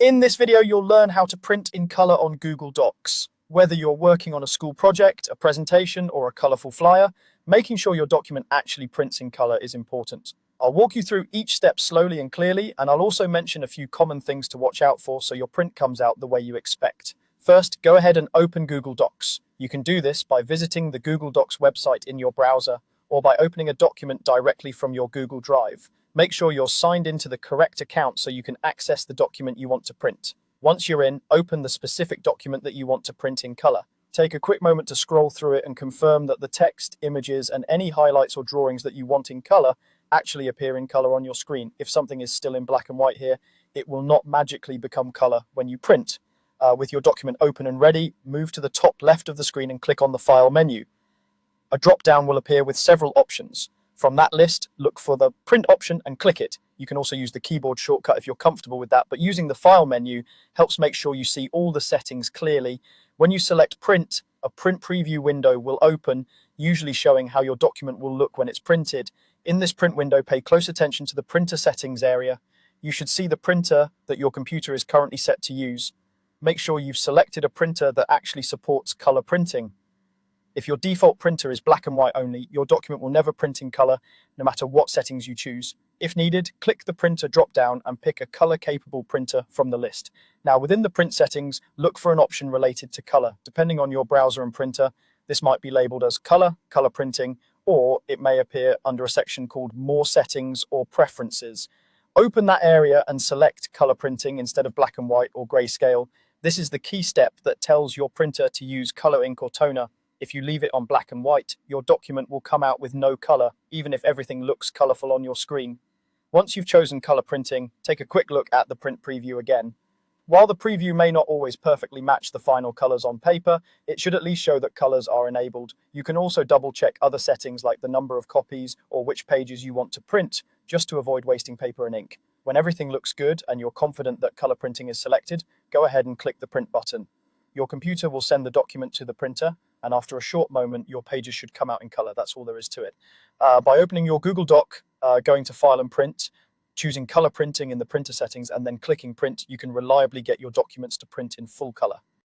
In this video, you'll learn how to print in color on Google Docs. Whether you're working on a school project, a presentation, or a colorful flyer, making sure your document actually prints in color is important. I'll walk you through each step slowly and clearly, and I'll also mention a few common things to watch out for so your print comes out the way you expect. First, go ahead and open Google Docs. You can do this by visiting the Google Docs website in your browser or by opening a document directly from your Google Drive. Make sure you're signed into the correct account so you can access the document you want to print. Once you're in, open the specific document that you want to print in color. Take a quick moment to scroll through it and confirm that the text, images, and any highlights or drawings that you want in color actually appear in color on your screen. If something is still in black and white here, it will not magically become color when you print. With your document open and ready, move to the top left of the screen and click on the File menu. A drop-down will appear with several options. From that list, look for the print option and click it. You can also use the keyboard shortcut if you're comfortable with that, but using the File menu helps make sure you see all the settings clearly. When you select Print, a print preview window will open, usually showing how your document will look when it's printed. In this print window, pay close attention to the printer settings area. You should see the printer that your computer is currently set to use. Make sure you've selected a printer that actually supports color printing. If your default printer is black and white only, your document will never print in color, no matter what settings you choose. If needed, click the printer drop-down and pick a color-capable printer from the list. Now, within the print settings, look for an option related to color. Depending on your browser and printer, this might be labeled as color printing, or it may appear under a section called More Settings or Preferences. Open that area and select color printing instead of black and white or grayscale. This is the key step that tells your printer to use color ink or toner. If you leave it on black and white, your document will come out with no color, even if everything looks colorful on your screen. Once you've chosen color printing, take a quick look at the print preview again. While the preview may not always perfectly match the final colors on paper, it should at least show that colors are enabled. You can also double check other settings like the number of copies or which pages you want to print, just to avoid wasting paper and ink. When everything looks good and you're confident that color printing is selected, go ahead and click the print button. Your computer will send the document to the printer, and after a short moment, your pages should come out in color. That's all there is to it. By opening your Google Doc, going to File and Print, choosing color printing in the printer settings, and then clicking print, you can reliably get your documents to print in full color.